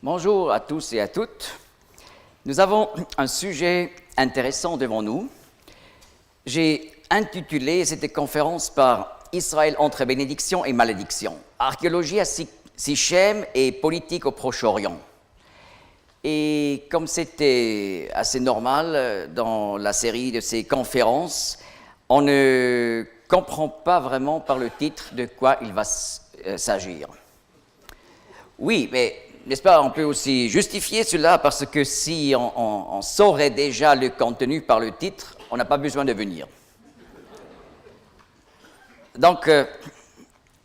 Bonjour à tous et à toutes. Nous avons un sujet intéressant devant nous. J'ai intitulé cette conférence par Israël entre bénédiction et malédiction, archéologie à Sichem et politique au Proche-Orient. Et comme c'était assez normal dans la série de ces conférences, on ne comprend pas vraiment par le titre de quoi il va s'agir. Oui, mais n'est-ce pas, on peut aussi justifier cela parce que si on saurait déjà le contenu par le titre, on n'a pas besoin de venir. Donc,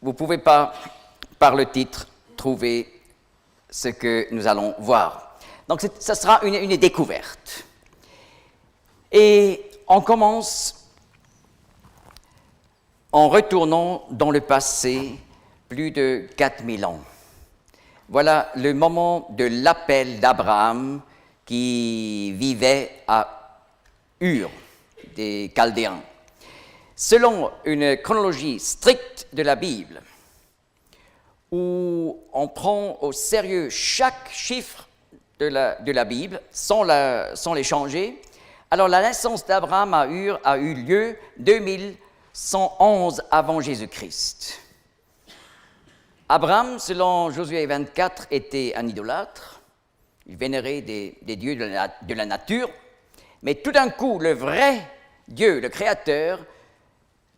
vous ne pouvez pas, par le titre, trouver ce que nous allons voir. Donc, ça sera une découverte. Et on commence en retournant dans le passé plus de 4000 ans. Voilà le moment de l'appel d'Abraham qui vivait à Ur des Chaldéens. Selon une chronologie stricte de la Bible, où on prend au sérieux chaque chiffre de la Bible sans les changer, alors la naissance d'Abraham à Ur a eu lieu 2111 avant Jésus-Christ. Abraham, selon Josué 24, était un idolâtre. Il vénérait des dieux de la nature. Mais tout d'un coup, le vrai Dieu, le Créateur,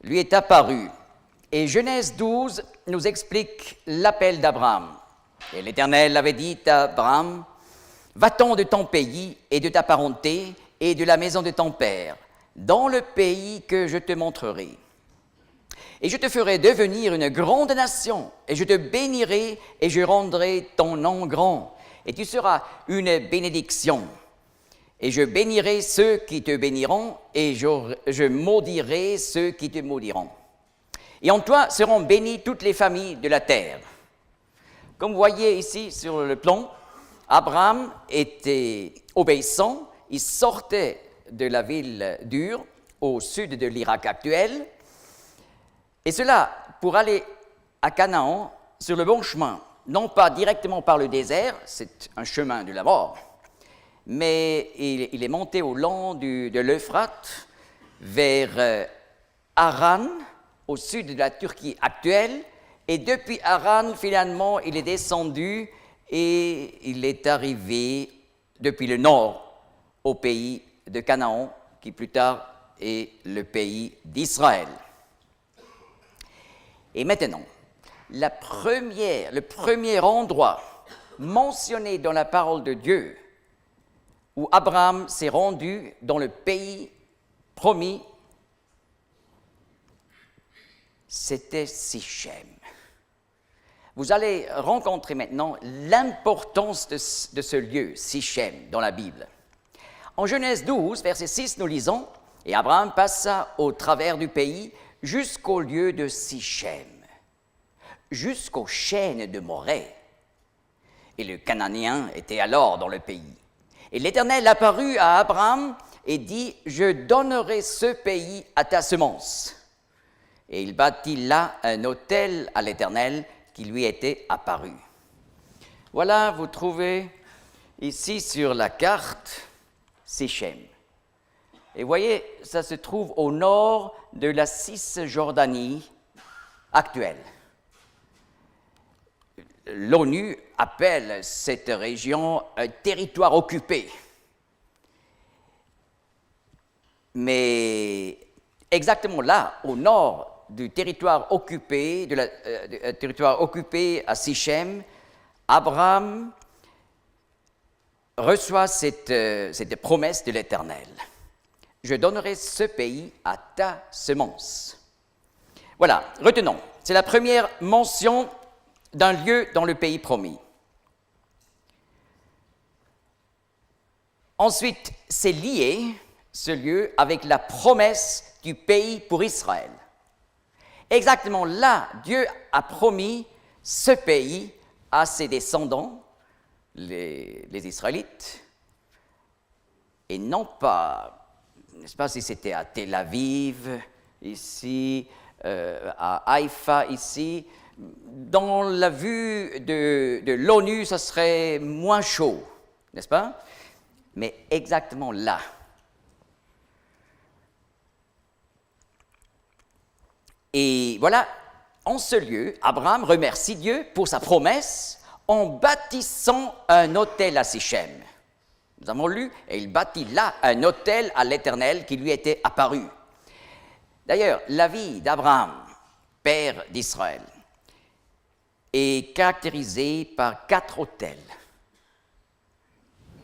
lui est apparu. Et Genèse 12 nous explique l'appel d'Abraham. Et l'Éternel avait dit à Abraham, « Va-t'en de ton pays et de ta parenté et de la maison de ton père, dans le pays que je te montrerai. Et je te ferai devenir une grande nation, et je te bénirai, et je rendrai ton nom grand, et tu seras une bénédiction. Et je bénirai ceux qui te béniront, et je maudirai ceux qui te maudiront. Et en toi seront bénies toutes les familles de la terre. » Comme vous voyez ici sur le plan, Abraham était obéissant, il sortait de la ville d'Ur, au sud de l'Irak actuel, et cela pour aller à Canaan sur le bon chemin, non pas directement par le désert, c'est un chemin de la mort, mais il est monté au long de l'Euphrate vers Haran, au sud de la Turquie actuelle, et depuis Haran, finalement, il est descendu et il est arrivé depuis le nord au pays de Canaan, qui plus tard est le pays d'Israël. Et maintenant, le premier endroit mentionné dans la parole de Dieu où Abraham s'est rendu dans le pays promis, c'était Sichem. Vous allez rencontrer maintenant l'importance de ce lieu, Sichem, dans la Bible. En Genèse 12, verset 6, nous lisons « Et Abraham passa au travers du pays jusqu'au lieu de Sichem, jusqu'aux chênes de Morée. Et le Cananéen était alors dans le pays. Et l'Éternel apparut à Abraham et dit, « Je donnerai ce pays à ta semence. » Et il bâtit là un autel à l'Éternel qui lui était apparu. Voilà, vous trouvez ici sur la carte Sichem. Et voyez, ça se trouve au nord de la Cisjordanie actuelle. L'ONU appelle cette région un territoire occupé. Mais exactement là, au nord du territoire occupé, territoire occupé à Sichem, Abraham reçoit cette promesse de l'Éternel. « Je donnerai ce pays à ta semence. » Voilà, retenons, c'est la première mention d'un lieu dans le pays promis. Ensuite, c'est lié, ce lieu, avec la promesse du pays pour Israël. Exactement là, Dieu a promis ce pays à ses descendants, les Israélites, et non pas, n'est-ce pas, si c'était à Tel Aviv, ici, à Haïfa, ici, Dans la vue de l'ONU, ce serait moins chaud, n'est-ce pas? Mais exactement là. Et voilà, en ce lieu, Abraham remercie Dieu pour sa promesse en bâtissant un autel à Sichem. Nous avons lu, et il bâtit là un autel à l'Éternel qui lui était apparu. D'ailleurs, la vie d'Abraham, père d'Israël, est caractérisée par 4 autels.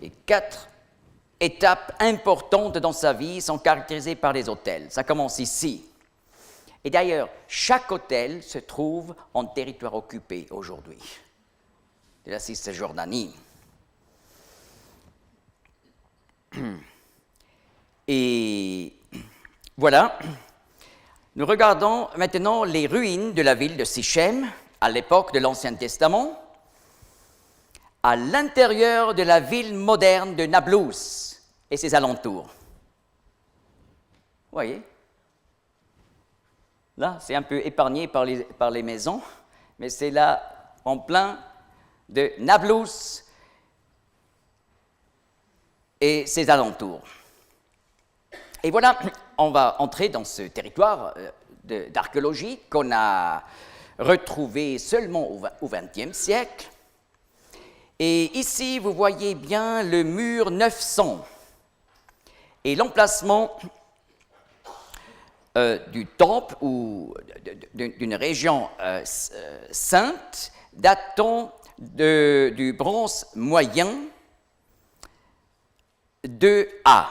Et 4 étapes importantes dans sa vie sont caractérisées par les autels. Ça commence ici. Et d'ailleurs, chaque autel se trouve en territoire occupé aujourd'hui, de la Cisjordanie. Et voilà, nous regardons maintenant les ruines de la ville de Sichem à l'époque de l'Ancien Testament, à l'intérieur de la ville moderne de Nablus et ses alentours. Vous voyez? Là, c'est un peu épargné par les maisons, mais c'est là, en plein de Nablus et ses alentours. Et voilà, on va entrer dans ce territoire d'archéologie qu'on a retrouvé seulement au XXe siècle. Et ici, vous voyez bien le mur 900 et l'emplacement du temple ou d'une région sainte datant du bronze moyen 2A,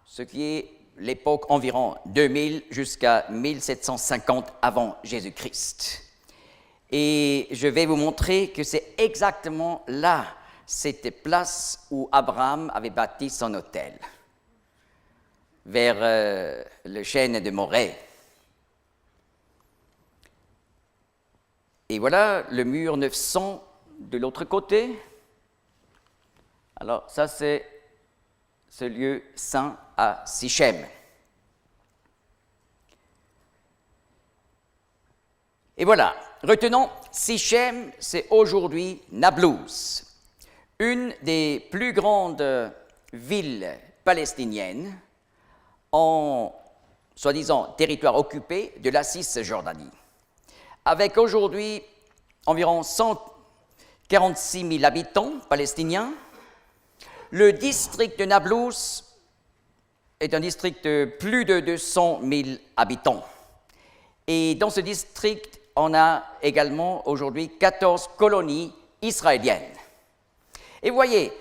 ce qui est l'époque environ 2000 jusqu'à 1750 avant Jésus-Christ. Et je vais vous montrer que c'est exactement là, cette place où Abraham avait bâti son autel, vers le chêne de Morée. Et voilà le mur 900 de l'autre côté. Alors ça c'est ce lieu saint à Sichem. Et voilà, retenons, Sichem, c'est aujourd'hui Nablus, une des plus grandes villes palestiniennes en soi-disant territoire occupé de la Cisjordanie, avec aujourd'hui environ 146 000 habitants palestiniens. Le district de Nablus est un district de plus de 200 000 habitants. Et dans ce district, on a également aujourd'hui 14 colonies israéliennes. Et vous voyez,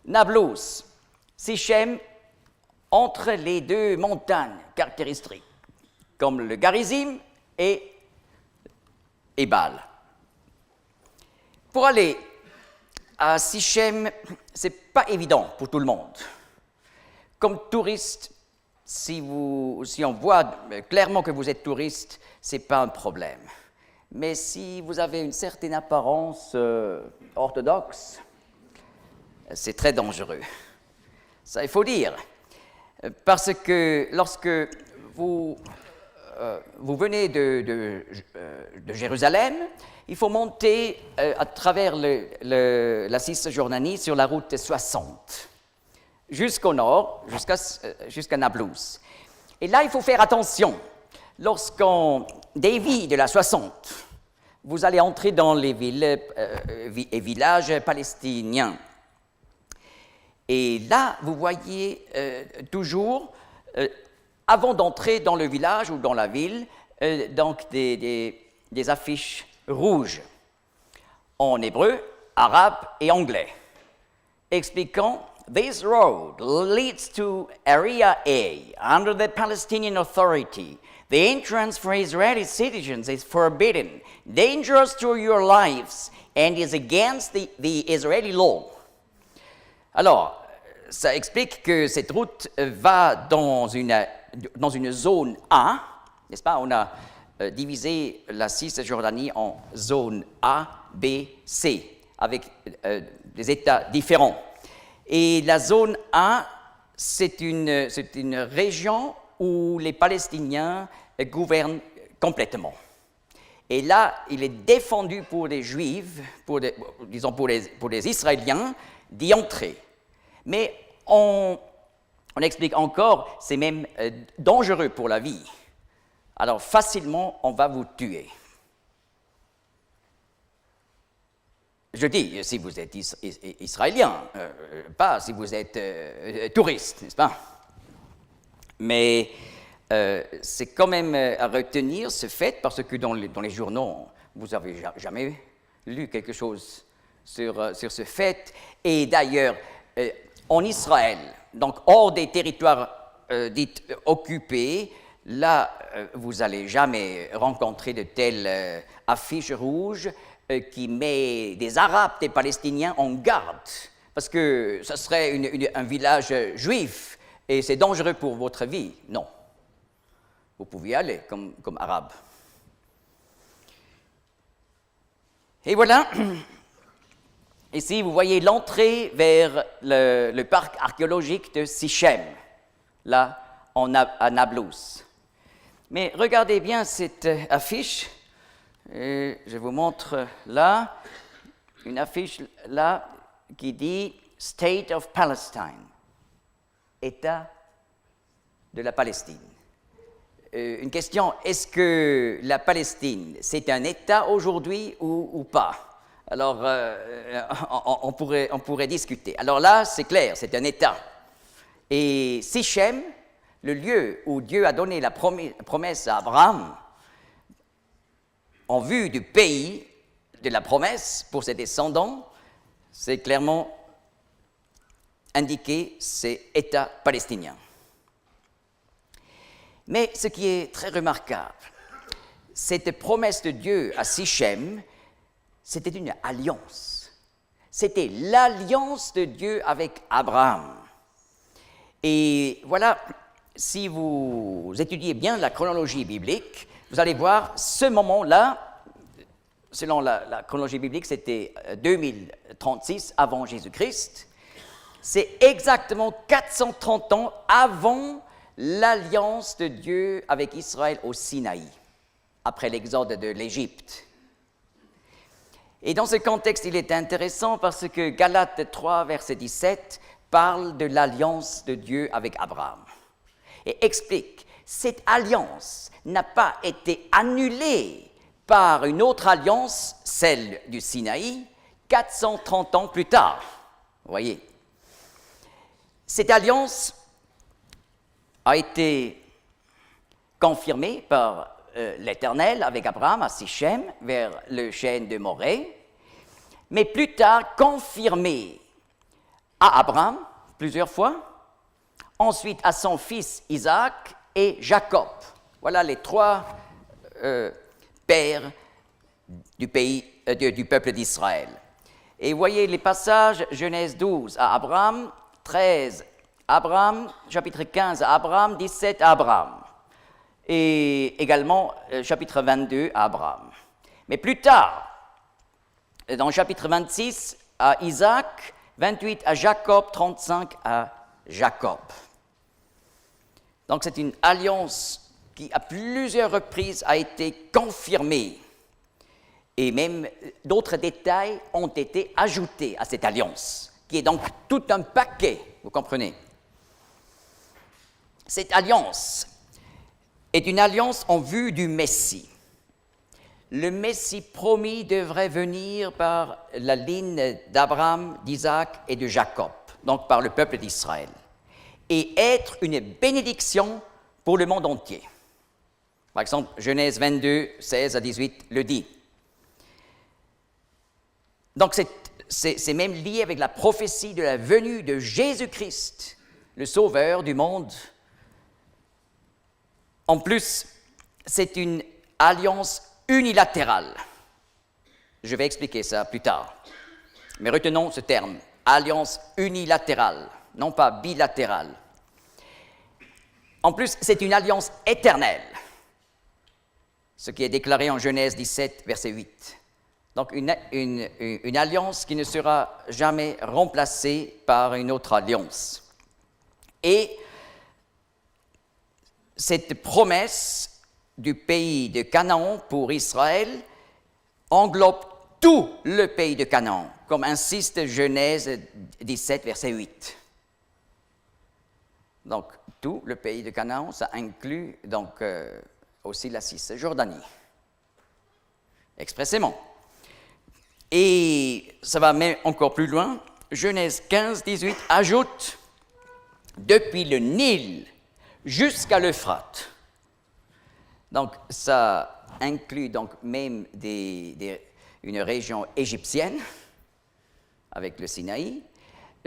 Nablus, Sichem, entre les deux montagnes caractéristiques, comme le Garizim et Ebal. Pour aller à Sichem, ce n'est pas évident pour tout le monde. Comme touriste, si on voit clairement que vous êtes touriste, ce n'est pas un problème. Mais si vous avez une certaine apparence orthodoxe, c'est très dangereux. Ça, il faut dire. Parce que lorsque vous venez de Jérusalem, il faut monter à travers la Cisjordanie sur la route 60, jusqu'au nord, jusqu'à Nablus. Et là, il faut faire attention. Lorsqu'on dévie de la 60, vous allez entrer dans les villes et villages palestiniens. Et là, vous voyez toujours, avant d'entrer dans le village ou dans la ville, donc des affiches rouges en hébreu, arabe et anglais, expliquant "This road leads to Area A under the Palestinian Authority. The entrance for Israeli citizens is forbidden, dangerous to your lives, and is against the Israeli law." Alors, ça explique que cette route va dans une zone A, n'est-ce pas? On a divisé la Cisjordanie en zone A, B, C, avec des États différents. Et la zone A, c'est une région où les Palestiniens gouvernent complètement. Et là, il est défendu pour les Juifs, disons pour les Israéliens, d'y entrer. Mais on explique encore, c'est même dangereux pour la vie. Alors facilement, on va vous tuer. Je dis, si vous êtes israélien, pas si vous êtes touriste, n'est-ce pas? Mais c'est quand même à retenir ce fait, parce que dans les journaux, vous n'avez jamais lu quelque chose sur ce fait. Et d'ailleurs, en Israël, donc hors des territoires dits occupés, là, vous n'allez jamais rencontrer de telles affiches rouges qui met des Arabes, des Palestiniens en garde, parce que ce serait un village juif et c'est dangereux pour votre vie. Non. Vous pouvez y aller comme Arabe. Et voilà. Ici, vous voyez l'entrée vers le parc archéologique de Sichem, là, à Nablus. Mais regardez bien cette affiche. Et je vous montre là, une affiche là qui dit « State of Palestine », État de la Palestine. Une question, est-ce que la Palestine, c'est un État aujourd'hui ou pas? Alors, on pourrait discuter. Alors là, c'est clair, c'est un État. Et Sichem, le lieu où Dieu a donné la promesse à Abraham, en vue du pays de la promesse pour ses descendants, c'est clairement indiqué, c'est État palestinien. Mais ce qui est très remarquable, cette promesse de Dieu à Sichem, c'était une alliance. C'était l'alliance de Dieu avec Abraham. Et voilà, si vous étudiez bien la chronologie biblique, vous allez voir ce moment-là, selon la chronologie biblique, c'était 2036 avant Jésus-Christ. C'est exactement 430 ans avant l'alliance de Dieu avec Israël au Sinaï, après l'exode de l'Égypte. Et dans ce contexte, il est intéressant parce que Galates 3, verset 17, parle de l'alliance de Dieu avec Abraham et explique, cette alliance n'a pas été annulée par une autre alliance, celle du Sinaï, 430 ans plus tard. Vous voyez, cette alliance a été confirmée par l'Éternel avec Abraham à Sichem, vers le chêne de Morée, mais plus tard confirmée à Abraham plusieurs fois, ensuite à son fils Isaac et Jacob. Voilà les trois pères du peuple d'Israël. Et voyez les passages, Genèse 12 à Abraham, 13 à Abraham, chapitre 15 à Abraham, 17 à Abraham. Et également chapitre 22 à Abraham. Mais plus tard, dans le chapitre 26 à Isaac, 28 à Jacob, 35 à Jacob. Donc c'est une alliance qui à plusieurs reprises a été confirmée. Et même d'autres détails ont été ajoutés à cette alliance, qui est donc tout un paquet, vous comprenez. Cette alliance est une alliance en vue du Messie. Le Messie promis devrait venir par la ligne d'Abraham, d'Isaac et de Jacob, donc par le peuple d'Israël, et être une bénédiction pour le monde entier. Par exemple, Genèse 22, 16 à 18 le dit. Donc c'est même lié avec la prophétie de la venue de Jésus-Christ, le Sauveur du monde. En plus, c'est une alliance unilatérale. Je vais expliquer ça plus tard. Mais retenons ce terme, alliance unilatérale, non pas bilatérale. En plus, c'est une alliance éternelle, ce qui est déclaré en Genèse 17, verset 8. Donc une alliance qui ne sera jamais remplacée par une autre alliance. Et cette promesse du pays de Canaan pour Israël englobe tout le pays de Canaan, comme insiste Genèse 17, verset 8. Donc, tout le pays de Canaan, ça inclut donc aussi la Cisjordanie, expressément. Et ça va même encore plus loin. Genèse 15, 18 ajoute « Depuis le Nil jusqu'à l'Euphrate ». Donc, ça inclut donc même une région égyptienne avec le Sinaï.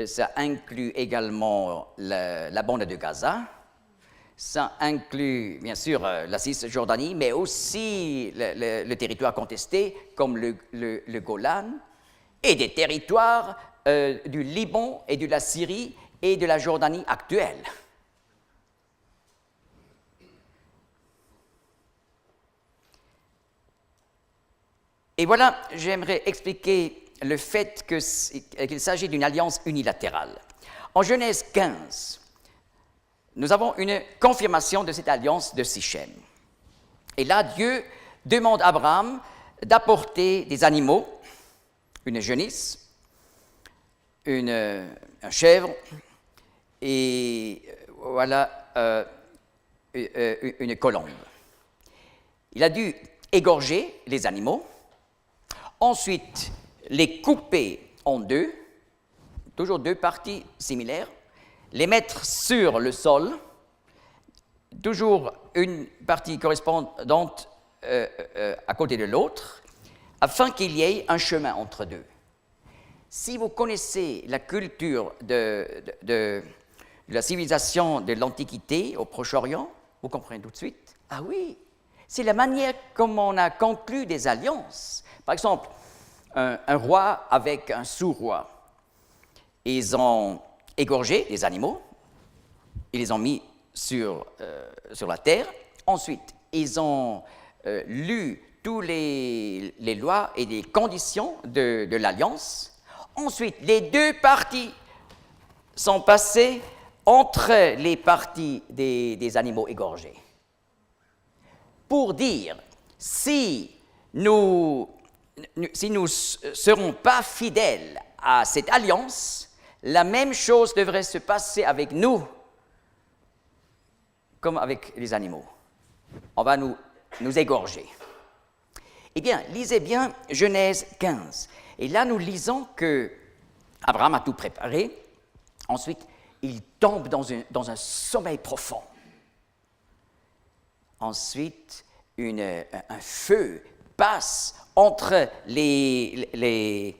Ça inclut également la bande de Gaza. Ça inclut, bien sûr, la Cisjordanie, mais aussi le territoire contesté, comme le Golan, et des territoires du Liban et de la Syrie et de la Jordanie actuelle. Et voilà, j'aimerais expliquer le fait qu'il s'agit d'une alliance unilatérale. En Genèse 15, nous avons une confirmation de cette alliance de Sichem. Et là, Dieu demande à Abraham d'apporter des animaux, une genisse, un chèvre, et voilà, une colombe. Il a dû égorger les animaux, ensuite les couper en deux, toujours deux parties similaires, les mettre sur le sol, toujours une partie correspondante à côté de l'autre, afin qu'il y ait un chemin entre deux. Si vous connaissez la culture de la civilisation de l'Antiquité au Proche-Orient, vous comprenez tout de suite. Ah oui, c'est la manière comment on a conclu des alliances. Par exemple, un roi avec un sous-roi. Ils ont égorgé les animaux, ils les ont mis sur la terre. Ensuite, ils ont lu toutes les lois et les conditions de l'alliance. Ensuite, les deux parties sont passées entre les parties des animaux égorgés. Pour dire, si nous ne serons pas fidèles à cette alliance, la même chose devrait se passer avec nous comme avec les animaux. On va nous égorger. Eh bien, lisez bien Genèse 15. Et là, nous lisons que Abraham a tout préparé. Ensuite, il tombe dans un sommeil profond. Ensuite, un feu passe entre les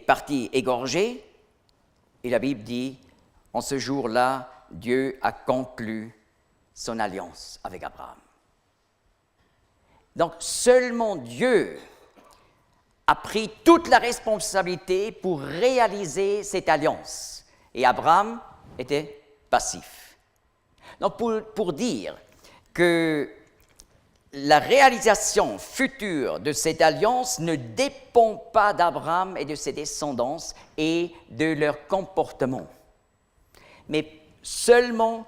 parties égorgées. Et la Bible dit, en ce jour-là, Dieu a conclu son alliance avec Abraham. Donc, seulement Dieu a pris toute la responsabilité pour réaliser cette alliance. Et Abraham était passif. Donc, pour dire que la réalisation future de cette alliance ne dépend pas d'Abraham et de ses descendants et de leur comportement. Mais seulement,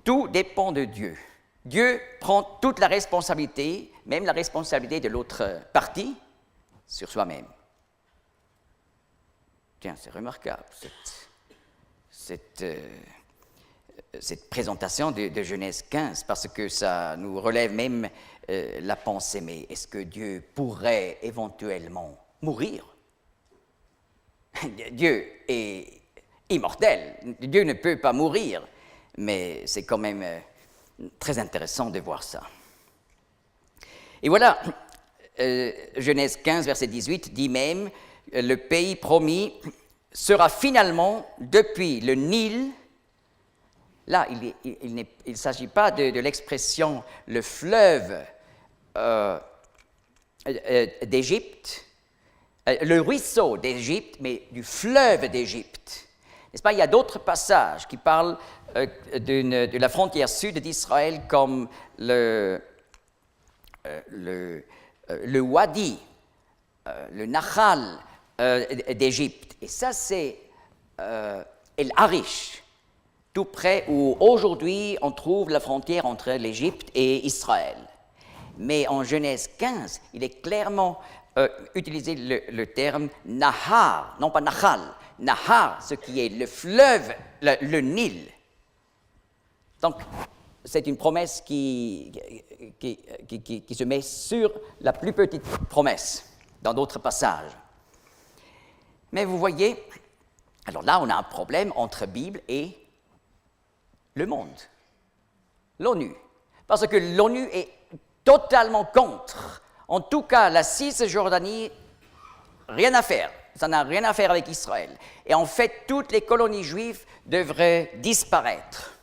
tout dépend de Dieu. Dieu prend toute la responsabilité, même la responsabilité de l'autre partie, sur soi-même. Tiens, c'est remarquable, cette présentation de Genèse 15, parce que ça nous relève même la pensée, mais est-ce que Dieu pourrait éventuellement mourir? Dieu est immortel, Dieu ne peut pas mourir, mais c'est quand même très intéressant de voir ça. Et voilà, Genèse 15, verset 18, dit même, le pays promis sera finalement, depuis le Nil. Là, il ne s'agit pas de l'expression le fleuve d'Égypte, le ruisseau d'Égypte, mais du fleuve d'Égypte. N'est-ce pas? Il y a d'autres passages qui parlent de la frontière sud d'Israël comme le Wadi, le Nahal d'Égypte. Et ça, c'est El Arish. tout près où aujourd'hui on trouve la frontière entre l'Égypte et Israël. Mais en Genèse 15, il est clairement utilisé le terme Nahar, non pas Nahal, Nahar, ce qui est le fleuve, le Nil. Donc, c'est une promesse qui se met sur la plus petite promesse dans d'autres passages. Mais vous voyez, alors là, on a un problème entre Bible et le monde, l'ONU. Parce que l'ONU est totalement contre. En tout cas, la Cisjordanie, rien à faire. Ça n'a rien à faire avec Israël. Et en fait, toutes les colonies juives devraient disparaître.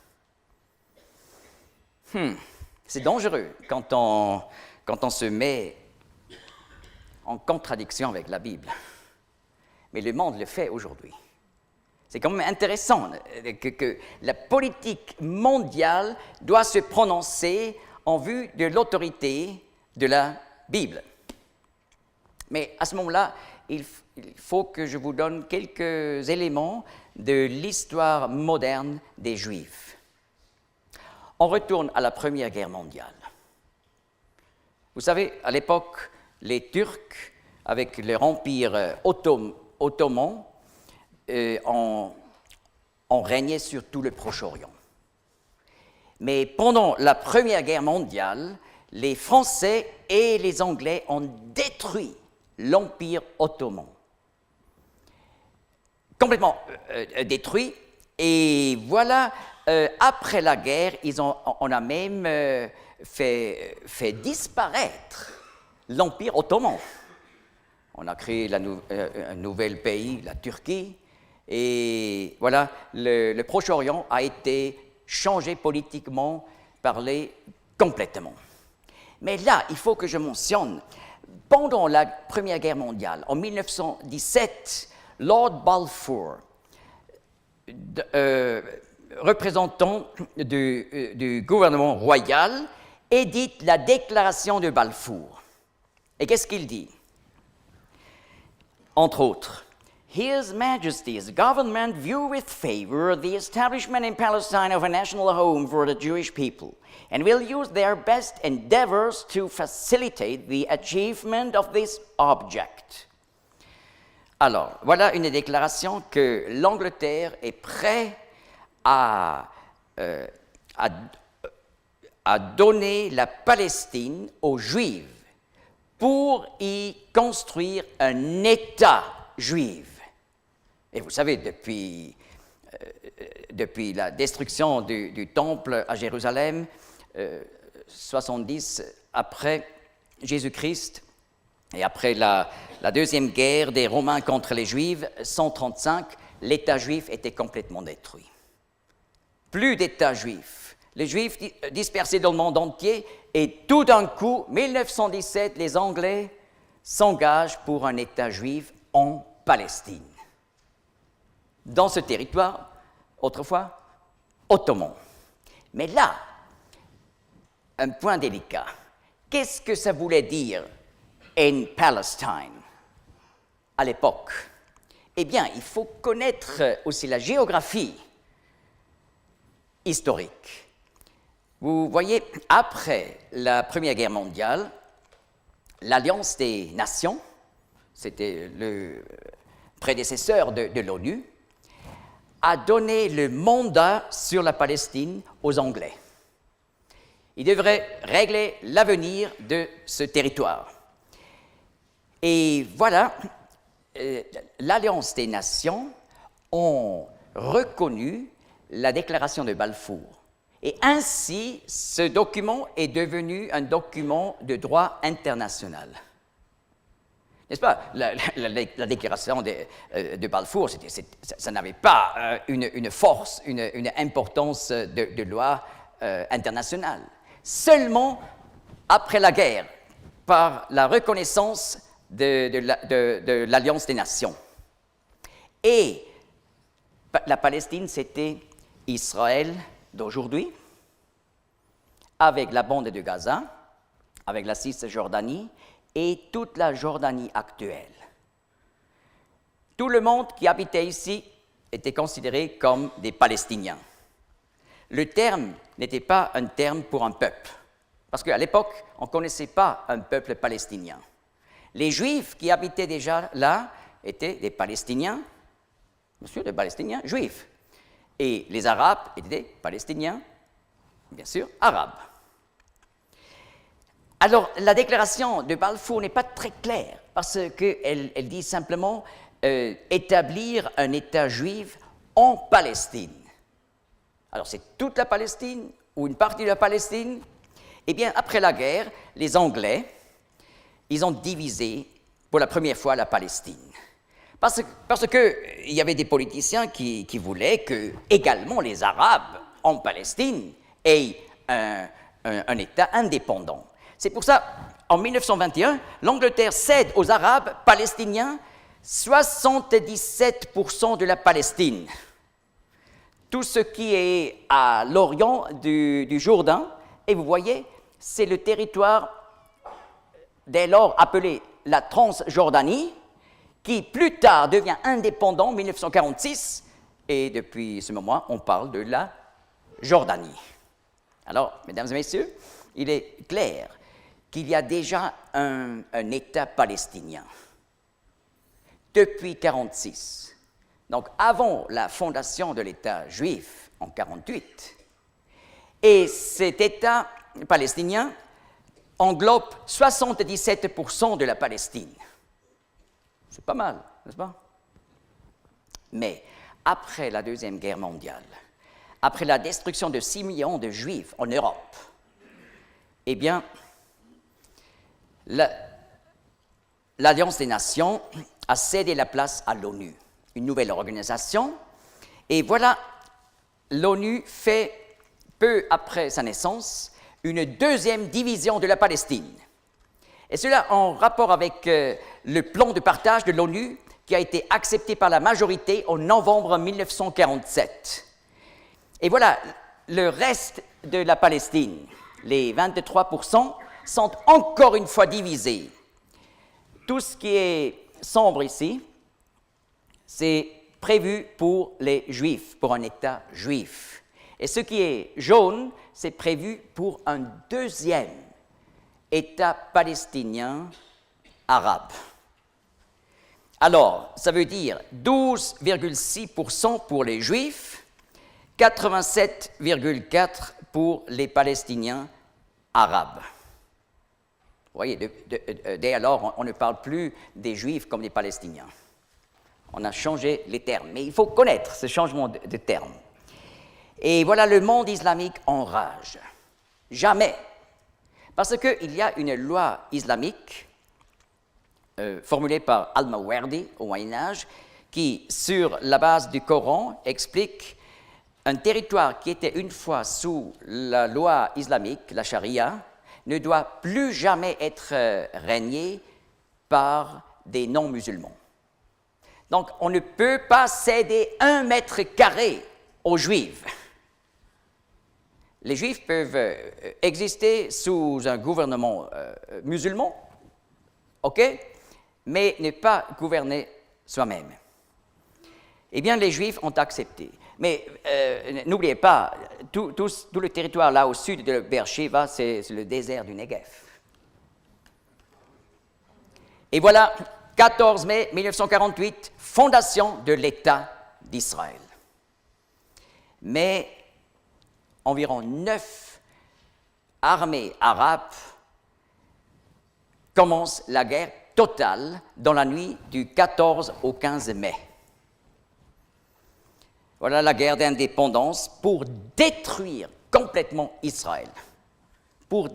C'est dangereux quand on se met en contradiction avec la Bible. Mais le monde le fait aujourd'hui. C'est quand même intéressant que la politique mondiale doit se prononcer en vue de l'autorité de la Bible. Mais à ce moment-là, il faut que je vous donne quelques éléments de l'histoire moderne des Juifs. On retourne à la Première Guerre mondiale. Vous savez, à l'époque, les Turcs, avec leur empire ottoman, ont régné sur tout le Proche-Orient. Mais pendant la Première Guerre mondiale, les Français et les Anglais ont détruit l'Empire ottoman. Complètement détruit. Et voilà, après la guerre, on a même fait disparaître l'Empire ottoman. On a créé un nouvel pays, la Turquie. Et voilà, le Proche-Orient a été changé politiquement parlé complètement. Mais là, il faut que je mentionne, pendant la Première Guerre mondiale, en 1917, Lord Balfour, représentant du gouvernement royal, édite la déclaration de Balfour. Et qu'est-ce qu'il dit? Entre autres, His Majesty's government view with favor the establishment in Palestine of a national home for the Jewish people, and will use their best endeavors to facilitate the achievement of this object. Alors, voilà une déclaration que l'Angleterre est prête à donner la Palestine aux Juifs pour y construire un État juif. Et vous savez, depuis la destruction du temple à Jérusalem, 70 après Jésus-Christ, et après la deuxième guerre des Romains contre les Juifs, 135, l'État juif était complètement détruit. Plus d'État juif. Les Juifs dispersés dans le monde entier, et tout d'un coup, 1917, les Anglais s'engagent pour un État juif en Palestine. Dans ce territoire, autrefois, ottoman. Mais là, un point délicat. Qu'est-ce que ça voulait dire in Palestine à l'époque? Eh bien, il faut connaître aussi la géographie historique. Vous voyez, après la Première Guerre mondiale, l'Alliance des Nations, c'était le prédécesseur de l'ONU, a donné le mandat sur la Palestine aux Anglais. Ils devraient régler l'avenir de ce territoire. Et voilà, l'Alliance des Nations ont reconnu la déclaration de Balfour. Et ainsi, ce document est devenu un document de droit international. N'est-ce pas? La déclaration de Balfour, ça n'avait pas une force, une importance de loi internationale. Seulement après la guerre, par la reconnaissance de l'Alliance des Nations. Et la Palestine, c'était Israël d'aujourd'hui, avec la bande de Gaza, avec la Cisjordanie, et toute la Jordanie actuelle. Tout le monde qui habitait ici était considéré comme des Palestiniens. le terme n'était pas un terme pour un peuple. Parce qu'à l'époque, on ne connaissait pas un peuple palestinien. Les Juifs qui habitaient déjà là étaient des Palestiniens, bien sûr, des Palestiniens juifs. Et les Arabes étaient des Palestiniens, bien sûr, arabes. Alors, la déclaration de Balfour n'est pas très claire, parce qu'elle dit simplement établir un État juif en Palestine. Alors, c'est toute la Palestine ou une partie de la Palestine? Eh bien, après la guerre, les Anglais, ils ont divisé pour la première fois la Palestine. Parce qu'il y avait des politiciens qui voulaient que, également, les Arabes en Palestine aient un État indépendant. C'est pour ça, en 1921, l'Angleterre cède aux Arabes palestiniens 77% de la Palestine. Tout ce qui est à l'orient du Jourdain, et vous voyez, c'est le territoire dès lors appelé la Transjordanie, qui plus tard devient indépendant en 1946, et depuis ce moment, on parle de la Jordanie. Alors, mesdames et messieurs, il est clair qu'il y a déjà un État palestinien depuis 1946. Donc, avant la fondation de l'État juif en 1948. Et cet État palestinien englobe 77% de la Palestine. C'est pas mal, n'est-ce pas? Mais après la Deuxième Guerre mondiale, après la destruction de 6 millions de Juifs en Europe, eh bien, l'Alliance des Nations a cédé la place à l'ONU, une nouvelle organisation, et voilà, l'ONU fait, peu après sa naissance, une deuxième division de la Palestine. Et cela en rapport avec le plan de partage de l'ONU qui a été accepté par la majorité en novembre 1947. Et voilà, le reste de la Palestine, les 23%, sont encore une fois divisés. Tout ce qui est sombre ici, c'est prévu pour les Juifs, pour un État juif. Et ce qui est jaune, c'est prévu pour un deuxième État palestinien arabe. Alors, ça veut dire 12,6% pour les Juifs, 87,4% pour les Palestiniens arabes. Vous voyez, dès alors, on ne parle plus des Juifs comme des Palestiniens. On a changé les termes, mais il faut connaître ce changement de termes. Et voilà, le monde islamique enrage. Jamais. Parce qu'il y a une loi islamique formulée par Al-Mawardi au Moyen-Âge qui, sur la base du Coran, explique un territoire qui était une fois sous la loi islamique, la charia, ne doit plus jamais être régné par des non-musulmans. Donc, on ne peut pas céder 1 mètre carré aux Juifs. Les Juifs peuvent exister sous un gouvernement musulman, ok, mais ne pas gouverner soi-même. Eh bien, les Juifs ont accepté. Mais n'oubliez pas, tout le territoire là au sud de Beersheba, c'est le désert du Negev. Et voilà, 14 mai 1948, fondation de l'État d'Israël. Mais environ 9 armées arabes commencent la guerre totale dans la nuit du 14 au 15 mai. Voilà la guerre d'indépendance pour détruire complètement Israël, pour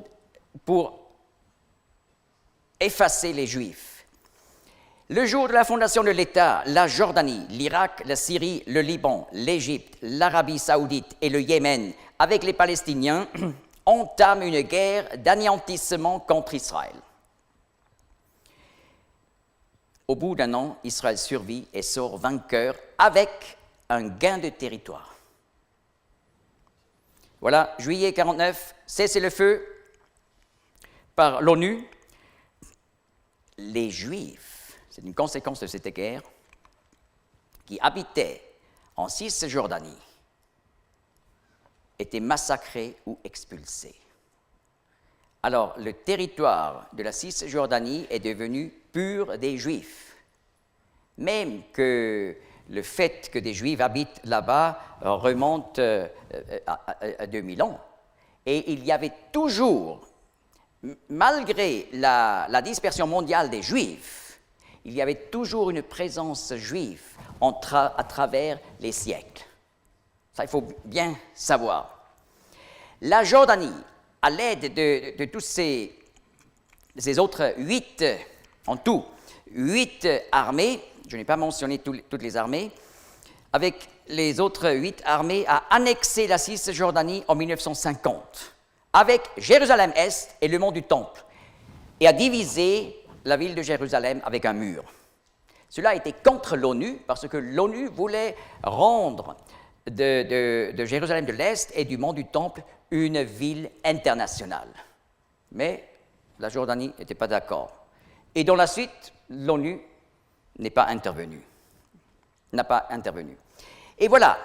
effacer les Juifs. Le jour de la fondation de l'État, la Jordanie, l'Irak, la Syrie, le Liban, l'Égypte, l'Arabie saoudite et le Yémen, avec les Palestiniens, entament une guerre d'anéantissement contre Israël. Au bout d'1 an, Israël survit et sort vainqueur avec un gain de territoire. Voilà, juillet 1949, cessez-le-feu par l'ONU. Les Juifs, c'est une conséquence de cette guerre, qui habitaient en Cisjordanie, étaient massacrés ou expulsés. Alors, le territoire de la Cisjordanie est devenu pur des Juifs. Même que le fait que des Juifs habitent là-bas remonte à 2000 ans. Et il y avait toujours, malgré la dispersion mondiale des Juifs, il y avait toujours une présence juive à travers les siècles. Ça, il faut bien savoir. La Jordanie, à l'aide de tous ces autres 8, en tout, 8 armées, je n'ai pas mentionné toutes les armées, avec les autres 8 armées, a annexé la Cisjordanie en 1950, avec Jérusalem-Est et le mont du Temple, et a divisé la ville de Jérusalem avec un mur. Cela a été contre l'ONU, parce que l'ONU voulait rendre de Jérusalem de l'Est et du mont du Temple une ville internationale. Mais la Jordanie n'était pas d'accord. Et dans la suite, l'ONU n'a pas intervenu. Et voilà,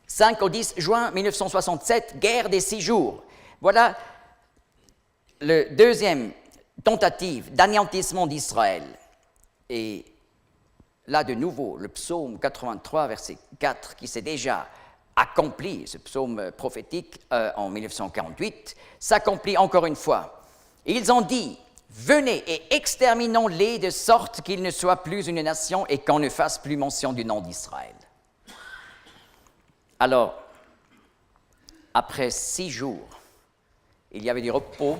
5 au 10 juin 1967, guerre des 6 jours. Voilà la deuxième tentative d'anéantissement d'Israël. Et là, de nouveau, le psaume 83, verset 4, qui s'est déjà accompli, ce psaume prophétique en 1948, s'accomplit encore une fois. Ils ont dit, « Venez et exterminons-les de sorte qu'ils ne soient plus une nation et qu'on ne fasse plus mention du nom d'Israël. » Alors, après 6 jours, il y avait du repos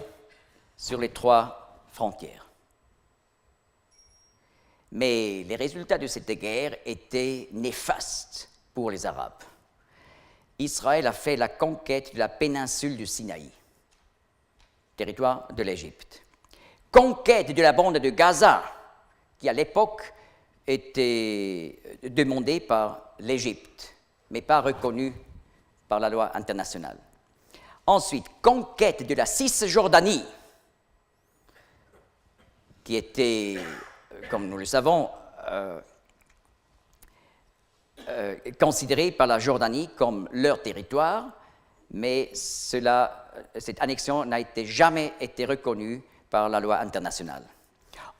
sur les 3 frontières. Mais les résultats de cette guerre étaient néfastes pour les Arabes. Israël a fait la conquête de la péninsule du Sinaï, territoire de l'Égypte. Conquête de la bande de Gaza, qui à l'époque était demandée par l'Égypte, mais pas reconnue par la loi internationale. Ensuite, conquête de la Cisjordanie, qui était, comme nous le savons, considérée par la Jordanie comme leur territoire, mais cette annexion n'a jamais été reconnue par la loi internationale.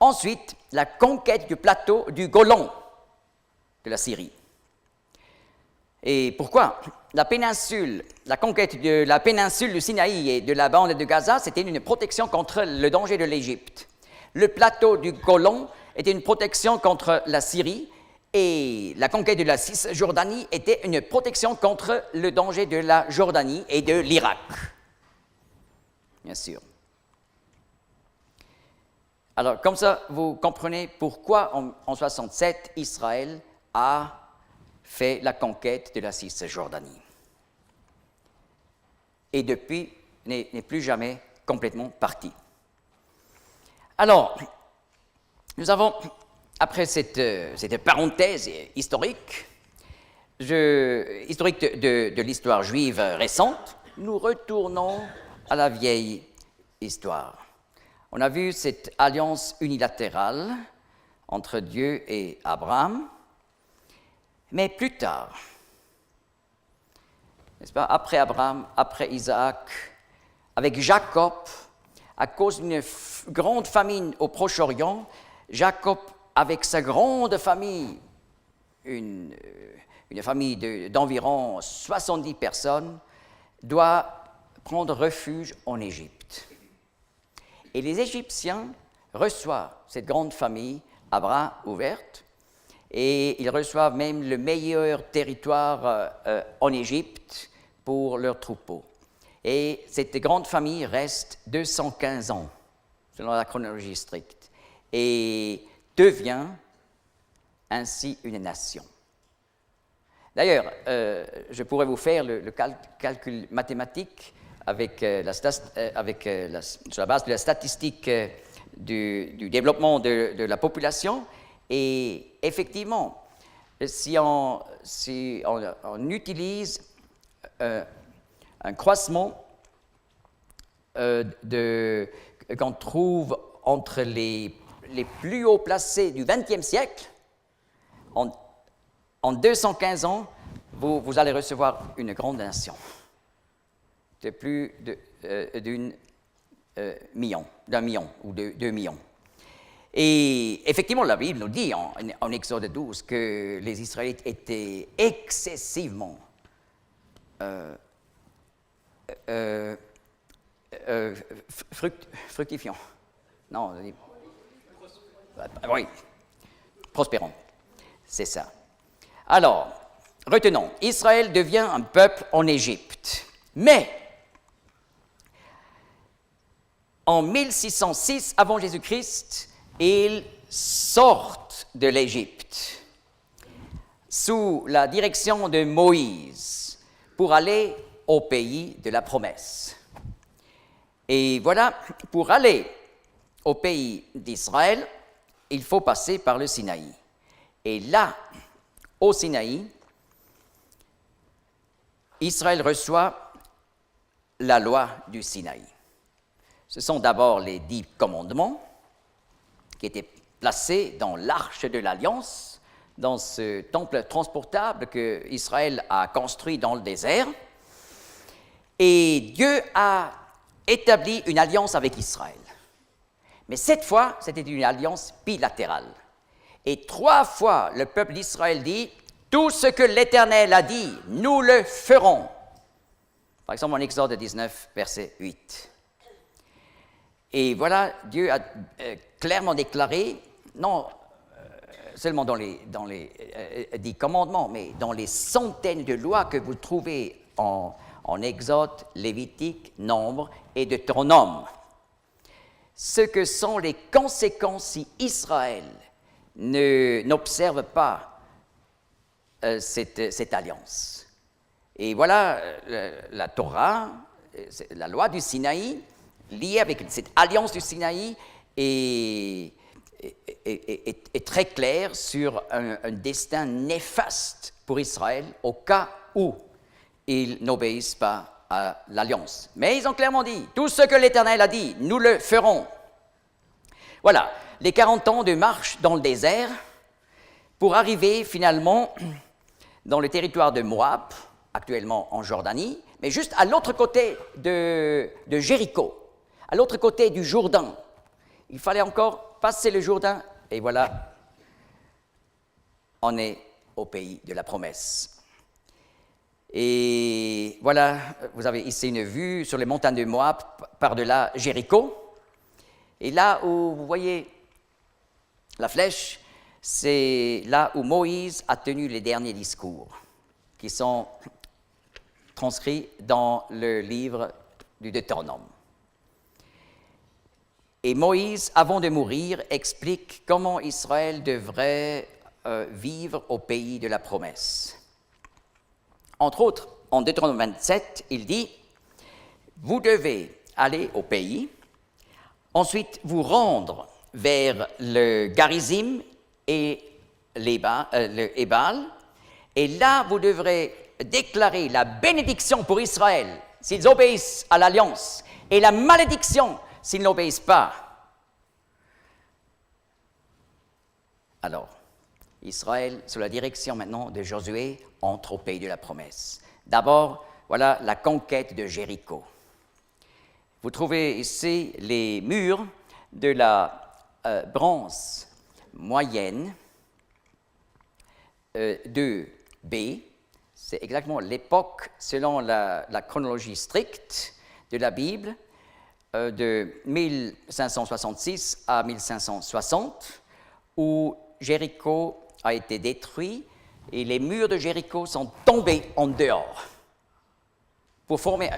Ensuite, la conquête du plateau du Golan de la Syrie. Et pourquoi? La conquête de la péninsule du Sinaï et de la bande de Gaza, c'était une protection contre le danger de l'Égypte. Le plateau du Golan était une protection contre la Syrie et la conquête de la Cisjordanie était une protection contre le danger de la Jordanie et de l'Irak. Bien sûr. Alors, comme ça, vous comprenez pourquoi en 1967, Israël a fait la conquête de la Cisjordanie. Et depuis, n'est plus jamais complètement parti. Alors, nous avons, après cette parenthèse historique, de l'histoire juive récente, nous retournons à la vieille histoire. On a vu cette alliance unilatérale entre Dieu et Abraham, mais plus tard, n'est-ce pas, après Abraham, après Isaac, avec Jacob, à cause d'une grande famine au Proche-Orient, Jacob, avec sa grande famille, une famille d'environ 70 personnes, doit prendre refuge en Égypte. Et les Égyptiens reçoivent cette grande famille à bras ouverts, et ils reçoivent même le meilleur territoire en Égypte pour leurs troupeaux. Et cette grande famille reste 215 ans, selon la chronologie stricte, et devient ainsi une nation. D'ailleurs, je pourrais vous faire le calcul mathématique sur la base de la statistique du développement de la population. Et effectivement, si on utilise un croissement qu'on trouve entre les plus hauts placés du XXe siècle, en 215 ans, vous allez recevoir une grande nation. de plus d'un million ou de 2 millions. Et effectivement, la Bible nous dit en Exode 12 que les Israélites étaient excessivement fructifiants. Non, oui, prospérants. C'est ça. Alors, retenons, Israël devient un peuple en Égypte. Mais, en 1606 avant Jésus-Christ, ils sortent de l'Égypte sous la direction de Moïse pour aller au pays de la promesse. Et voilà, pour aller au pays d'Israël, il faut passer par le Sinaï. Et là, au Sinaï, Israël reçoit la loi du Sinaï. Ce sont d'abord les 10 commandements qui étaient placés dans l'arche de l'Alliance, dans ce temple transportable que Israël a construit dans le désert. Et Dieu a établi une alliance avec Israël. Mais cette fois, c'était une alliance bilatérale. Et 3 fois, le peuple d'Israël dit « Tout ce que l'Éternel a dit, nous le ferons ». Par exemple, en Exode 19, verset 8. Et voilà, Dieu a clairement déclaré, non seulement dans les 10 commandements, mais dans les centaines de lois que vous trouvez en Exode, Lévitique, Nombre et Deutéronome, ce que sont les conséquences si Israël n'observe pas cette alliance. Et voilà, la Torah, la loi du Sinaï, liée avec cette alliance du Sinaï, est très claire sur un destin néfaste pour Israël au cas où ils n'obéissent pas à l'alliance. Mais ils ont clairement dit, tout ce que l'Éternel a dit, nous le ferons. Voilà, les 40 ans de marche dans le désert pour arriver finalement dans le territoire de Moab, actuellement en Jordanie, mais juste à l'autre côté de Jéricho, à l'autre côté du Jourdain. Il fallait encore passer le Jourdain, et voilà, on est au pays de la promesse. Et voilà, vous avez ici une vue sur les montagnes de Moab, par-delà Jéricho. Et là où vous voyez la flèche, c'est là où Moïse a tenu les derniers discours, qui sont transcrits dans le livre du Deutéronome. Et Moïse, avant de mourir, explique comment Israël devrait vivre au pays de la promesse. Entre autres, en Deutéronome 27, il dit « Vous devez aller au pays, ensuite vous rendre vers le Garizim et le Ébal, et là vous devrez déclarer la bénédiction pour Israël s'ils obéissent à l'alliance, et la malédiction s'ils n'obéissent pas. » Alors, Israël, sous la direction maintenant de Josué, entre au pays de la promesse. D'abord, voilà la conquête de Jéricho. Vous trouvez ici les murs de la bronze moyenne 2B. C'est exactement l'époque, selon la chronologie stricte de la Bible, de 1566 à 1560, où Jéricho a été détruit et les murs de Jéricho sont tombés en dehors pour former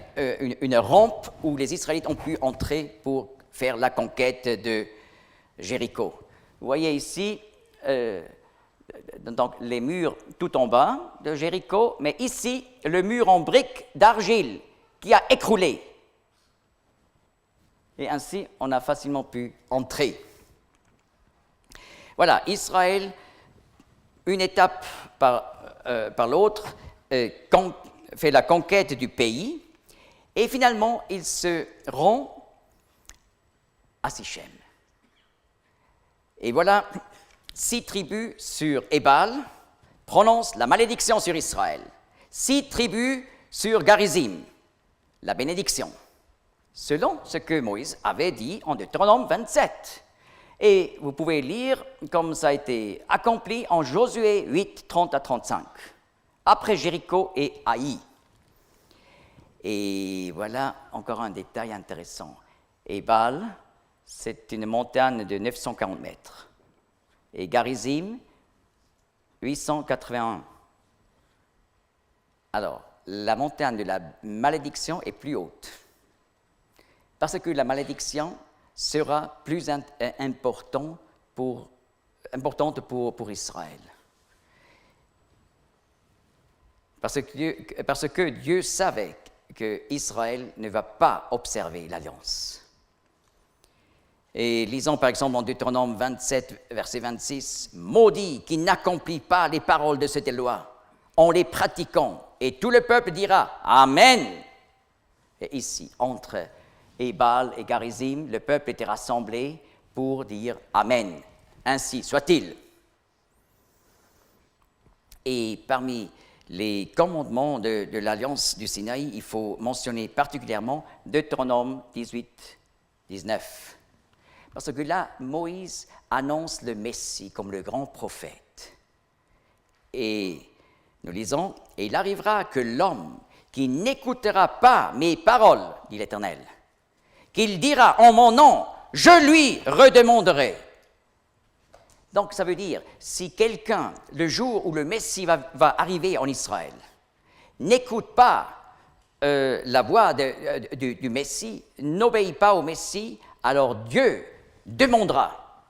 une rampe où les Israélites ont pu entrer pour faire la conquête de Jéricho. Vous voyez ici donc les murs tout en bas de Jéricho, mais ici le mur en briques d'argile qui a écroulé. Et ainsi, on a facilement pu entrer. Voilà, Israël, une étape par l'autre, fait la conquête du pays, et finalement, il se rend à Sichem. Et voilà, 6 tribus sur Ébal prononcent la malédiction sur Israël. 6 tribus sur Garizim la bénédiction, selon ce que Moïse avait dit en Deutéronome 27. Et vous pouvez lire comme ça a été accompli en Josué 8, 30 à 35, après Jéricho et Haï. Et voilà encore un détail intéressant. Ébal, c'est une montagne de 940 mètres. Et Garizim, 881. Alors, la montagne de la malédiction est plus haute. Parce que la malédiction sera plus importante pour Israël. Parce que Dieu savait qu'Israël ne va pas observer l'alliance. Et lisons par exemple en Deutéronome 27, verset 26, « Maudit qui n'accomplit pas les paroles de cette loi en les pratiquant. » Et tout le peuple dira « Amen » Et ici, entre Ébal et Garizim, le peuple était rassemblé pour dire « Amen ». Ainsi soit-il. Et parmi les commandements de l'Alliance du Sinaï, il faut mentionner particulièrement Deutéronome 18, 19. Parce que là, Moïse annonce le Messie comme le grand prophète. Et nous lisons, « Et il arrivera que l'homme qui n'écoutera pas mes paroles, dit l'Éternel, qu'il dira en mon nom, je lui redemanderai. » Donc, ça veut dire, si quelqu'un, le jour où le Messie va arriver en Israël, n'écoute pas la voix du Messie, n'obéit pas au Messie, alors Dieu demandera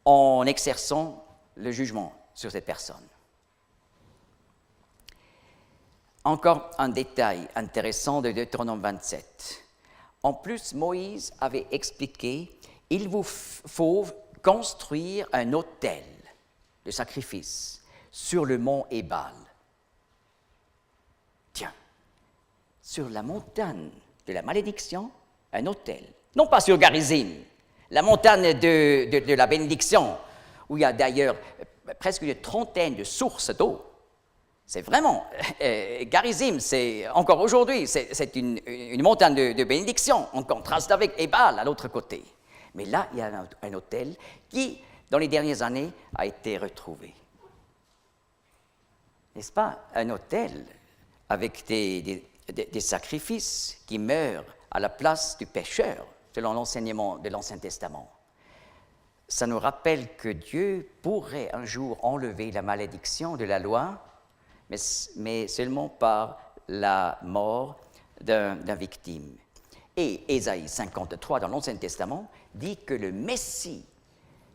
en exerçant le jugement sur cette personne. Encore un détail intéressant de Deutéronome 27. En plus, Moïse avait expliqué, il vous faut construire un autel de sacrifice sur le mont Ébal. Tiens, sur la montagne de la malédiction, un autel. Non pas sur Garizim, la montagne de la bénédiction, où il y a d'ailleurs presque une trentaine de sources d'eau. C'est vraiment, Garizim, c'est encore aujourd'hui, c'est une montagne de bénédiction, en contraste avec Ébal à l'autre côté. Mais là, il y a un autel qui, dans les dernières années, a été retrouvé. N'est-ce pas? Un autel avec des sacrifices qui meurent à la place du pécheur, selon l'enseignement de l'Ancien Testament. Ça nous rappelle que Dieu pourrait un jour enlever la malédiction de la loi, mais seulement par la mort d'un victime. Et Ésaïe 53, dans l'Ancien Testament, dit que le Messie,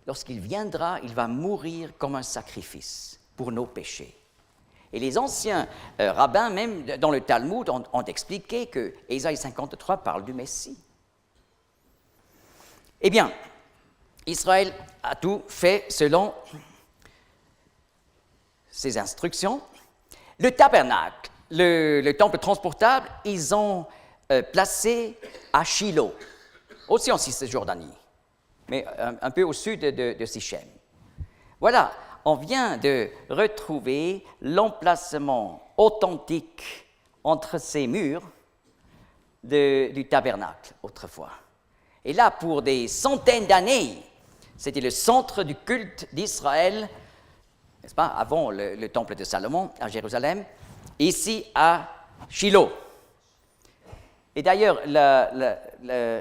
lorsqu'il viendra, il va mourir comme un sacrifice pour nos péchés. Et les anciens rabbins, même dans le Talmud, ont expliqué que Ésaïe 53 parle du Messie. Eh bien, Israël a tout fait selon ses instructions. Le tabernacle, le temple transportable, ils ont placé à Shiloh, aussi en Cisjordanie, mais un peu au sud de Sichem. Voilà, on vient de retrouver l'emplacement authentique entre ces murs du tabernacle autrefois. Et là, pour des centaines d'années, c'était le centre du culte d'Israël, n'est-ce pas, avant le temple de Salomon à Jérusalem, ici à Shiloh. Et d'ailleurs,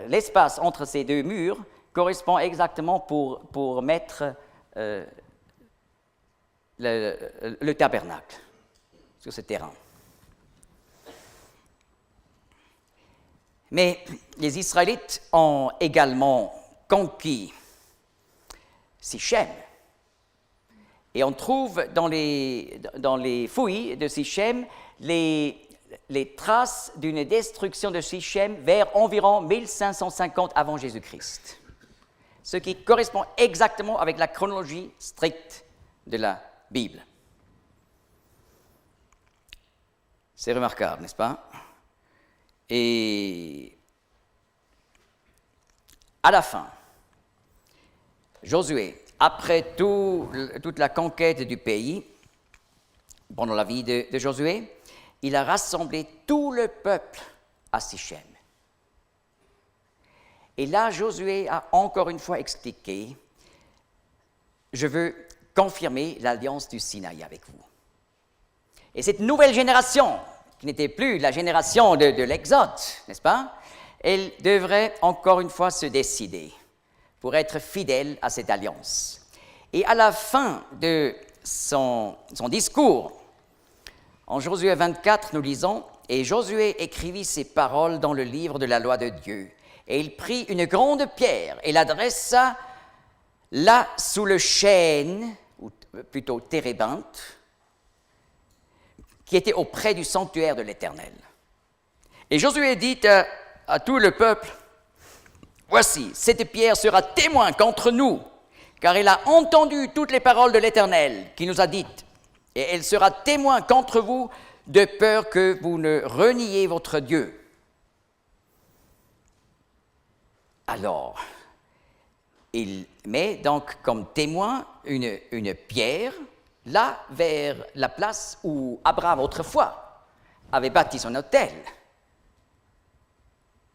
l'espace entre ces deux murs correspond exactement pour mettre le tabernacle sur ce terrain. Mais les Israélites ont également conquis Sichem. Et on trouve dans les fouilles de Sichem les traces d'une destruction de Sichem vers environ 1550 avant Jésus-Christ. Ce qui correspond exactement avec la chronologie stricte de la Bible. C'est remarquable, n'est-ce pas? Et à la fin, Josué, après toute la conquête du pays, pendant la vie de Josué, il a rassemblé tout le peuple à Sichem. Et là, Josué a encore une fois expliqué, je veux confirmer l'alliance du Sinaï avec vous. Et cette nouvelle génération, qui n'était plus la génération de l'Exode, n'est-ce pas? Elle devrait encore une fois se décider pour être fidèle à cette alliance. Et à la fin de son discours, en Josué 24, nous lisons « Et Josué écrivit ces paroles dans le livre de la loi de Dieu. Et il prit une grande pierre et la dressa là sous le chêne, ou plutôt térébinthe, qui était auprès du sanctuaire de l'Éternel. Et Josué dit à tout le peuple, « Voici, cette pierre sera témoin contre nous, car elle a entendu toutes les paroles de l'Éternel qui nous a dites, et elle sera témoin contre vous de peur que vous ne reniez votre Dieu. » Alors, il met donc comme témoin une pierre, là, vers la place où Abraham, autrefois, avait bâti son autel,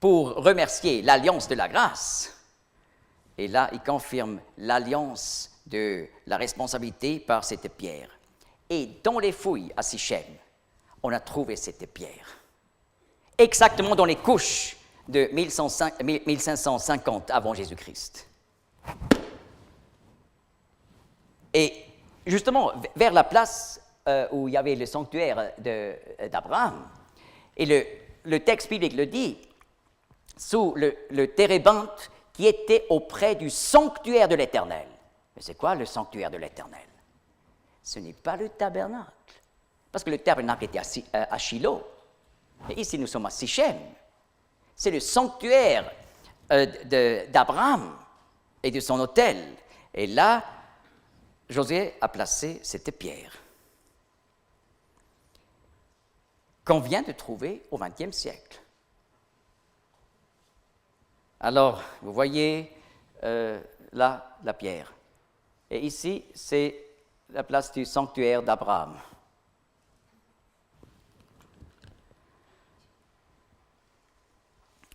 pour remercier l'alliance de la grâce. Et là, il confirme l'alliance de la responsabilité par cette pierre. Et dans les fouilles à Sichem, on a trouvé cette pierre, exactement dans les couches de 1550 avant Jésus-Christ. Et justement, vers la place où il y avait le sanctuaire d'Abraham, et le texte biblique le dit, sous le térébinthe qui était auprès du sanctuaire de l'Éternel. Mais c'est quoi le sanctuaire de l'Éternel? Ce n'est pas le tabernacle, parce que le tabernacle était à Shiloh, et ici nous sommes à Sichem. C'est le sanctuaire d'Abraham et de son autel. Et là, Josué a placé cette pierre qu'on vient de trouver au XXe siècle. Alors, vous voyez là la pierre. Et ici, c'est la place du sanctuaire d'Abraham.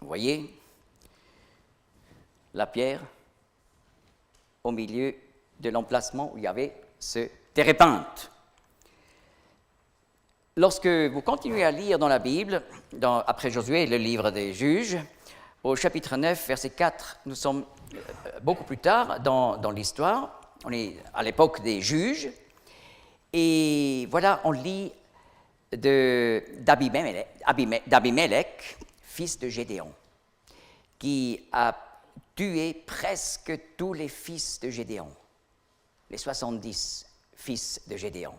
Vous voyez la pierre au milieu de l'emplacement où il y avait ce térébinthe. Lorsque vous continuez à lire dans la Bible, après Josué, le livre des Juges, au chapitre 9, verset 4, nous sommes beaucoup plus tard dans l'histoire, on est à l'époque des Juges, et voilà, on lit d'Abimélec, fils de Gédéon, qui a tué presque tous les fils de Gédéon, les 70 fils de Gédéon,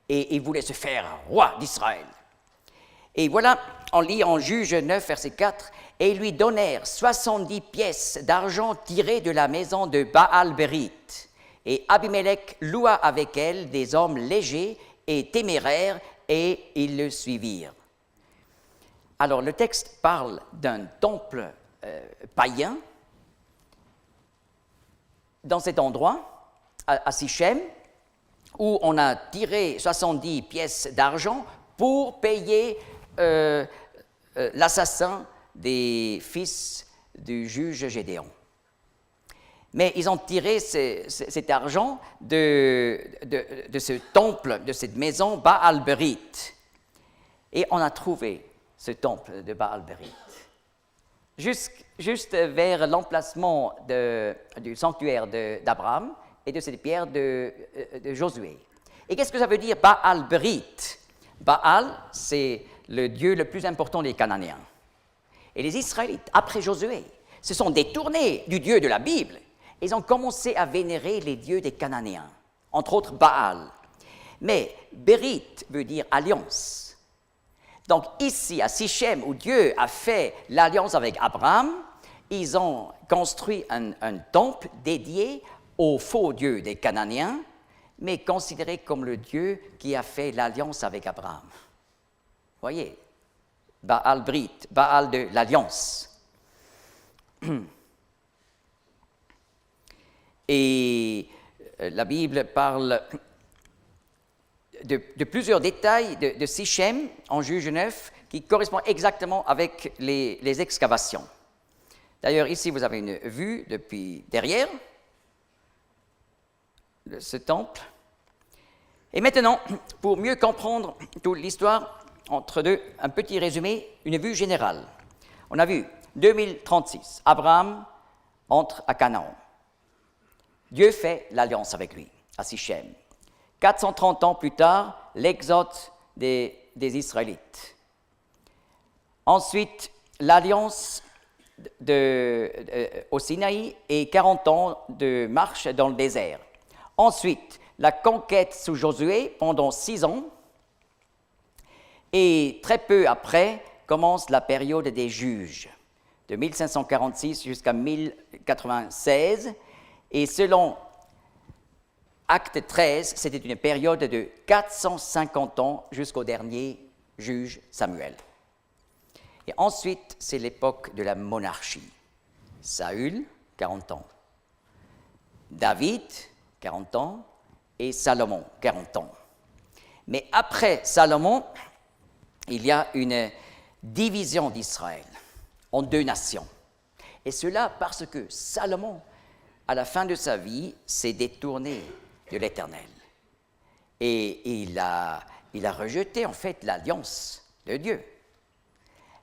et il voulait se faire roi d'Israël. Et voilà, on lit en Juge 9, verset 4, « Et ils lui donnèrent 70 pièces d'argent tirées de la maison de Baal-Bérith. Et Abimélec loua avec elle des hommes légers et téméraires, et ils le suivirent. » Alors, le texte parle d'un temple païen dans cet endroit, à Sichem, où on a tiré 70 pièces d'argent pour payer l'assassin des fils du juge Gédéon. Mais ils ont tiré cet argent de ce temple, de cette maison Baal-Bérith. Et on a trouvé ce temple de Baal-Bérith, juste vers l'emplacement du sanctuaire d'Abraham et de cette pierre de Josué. Et qu'est-ce que ça veut dire Baal-Bérith? Baal, c'est le dieu le plus important des Cananéens. Et les Israélites, après Josué, se sont détournés du Dieu de la Bible. Ils ont commencé à vénérer les dieux des Cananéens, entre autres Baal. Mais Bérith veut dire alliance. Donc ici, à Sichem, où Dieu a fait l'alliance avec Abraham, ils ont construit un temple dédié au faux Dieu des Cananéens, mais considéré comme le Dieu qui a fait l'alliance avec Abraham. Vous voyez, Baal-Bérith, Baal de l'alliance. Et la Bible parle de plusieurs détails de Sichem en Juge 9 qui correspond exactement avec les excavations. D'ailleurs, ici, vous avez une vue depuis derrière de ce temple. Et maintenant, pour mieux comprendre toute l'histoire, entre deux, un petit résumé, une vue générale. On a vu 2036, Abraham entre à Canaan. Dieu fait l'alliance avec lui, à Sichem. 430 ans plus tard, l'exode des Israélites. Ensuite, l'alliance au Sinaï et 40 ans de marche dans le désert. Ensuite, la conquête sous Josué pendant 6 ans. Et très peu après, commence la période des juges, de 1546 jusqu'à 1096. Et selon Acte 13, c'était une période de 450 ans jusqu'au dernier juge Samuel. Et ensuite, c'est l'époque de la monarchie. Saül, 40 ans. David, 40 ans. Et Salomon, 40 ans. Mais après Salomon, il y a une division d'Israël en 2 nations. Et cela parce que Salomon, à la fin de sa vie, s'est détourné de l'Éternel. Et il a rejeté en fait l'alliance de Dieu.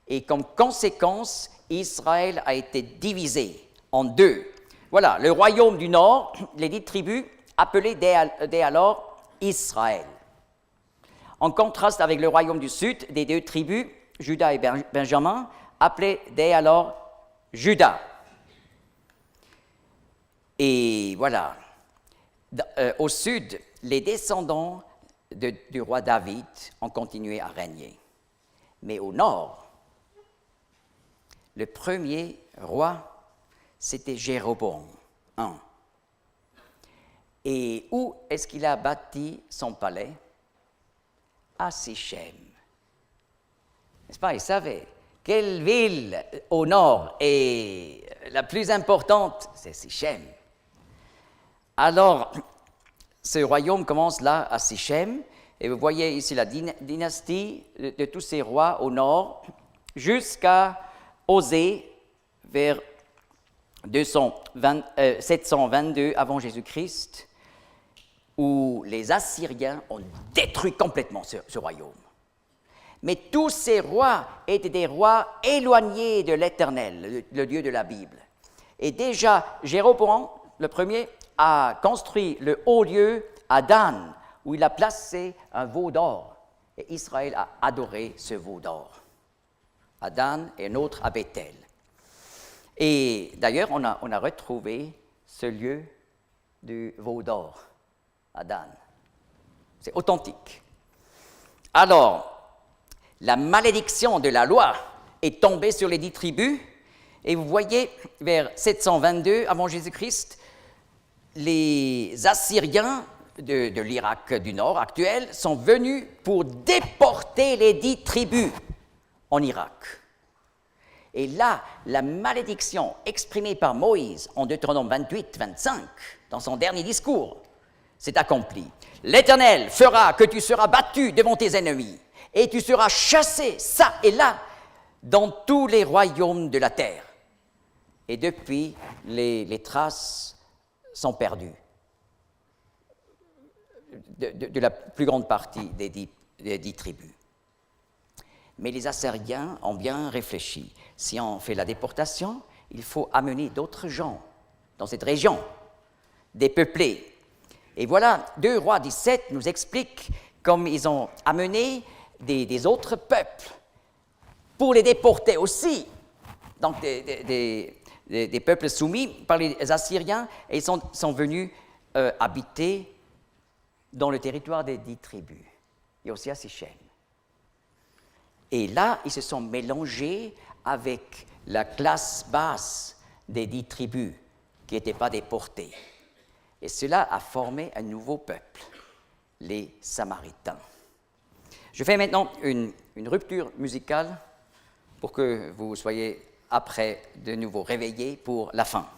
Et comme conséquence, Israël a été divisé en 2. Voilà, le royaume du Nord, les 10 tribus, appelées dès alors Israël. En contraste avec le royaume du Sud, des 2 tribus, Juda et Benjamin, appelées dès alors Juda. Et voilà, au sud, les descendants du roi David ont continué à régner. Mais au nord, le premier roi, c'était Jéroboam I. Et où est-ce qu'il a bâti son palais? À Sichem. N'est-ce pas? Il savait quelle ville au nord est la plus importante? C'est Sichem. Alors, ce royaume commence là, à Sichem, et vous voyez ici la dynastie de tous ces rois au nord, jusqu'à Osée, vers 722 avant Jésus-Christ, où les Assyriens ont détruit complètement ce royaume. Mais tous ces rois étaient des rois éloignés de l'Éternel, le Dieu de la Bible. Et déjà, Jéroboam, le premier, a construit le haut lieu à Dan, où il a placé un veau d'or. Et Israël a adoré ce veau d'or. À Dan et un autre à Bethel. Et d'ailleurs, on a retrouvé ce lieu du veau d'or à Dan. C'est authentique. Alors, la malédiction de la loi est tombée sur les 10 tribus. Et vous voyez, vers 722 avant Jésus-Christ, les Assyriens de l'Irak du Nord actuel sont venus pour déporter les 10 tribus en Irak. Et là, la malédiction exprimée par Moïse en Deutéronome 28-25, dans son dernier discours, s'est accomplie. L'Éternel fera que tu seras battu devant tes ennemis, et tu seras chassé ça et là dans tous les royaumes de la terre. Et depuis, les traces sont perdues de la plus grande partie des 10 tribus. Mais les Assyriens ont bien réfléchi. Si on fait la déportation, il faut amener d'autres gens dans cette région, dépeuplée. Et voilà, 2 Rois 17 nous expliquent comme ils ont amené des autres peuples pour les déporter aussi. Donc des peuples soumis par les Assyriens, et ils sont venus habiter dans le territoire des 10 tribus, et aussi à Sichem. Et là, ils se sont mélangés avec la classe basse des 10 tribus qui n'étaient pas déportées. Et cela a formé un nouveau peuple, les Samaritains. Je fais maintenant une rupture musicale pour que vous soyez après de nouveau réveillés pour la fin.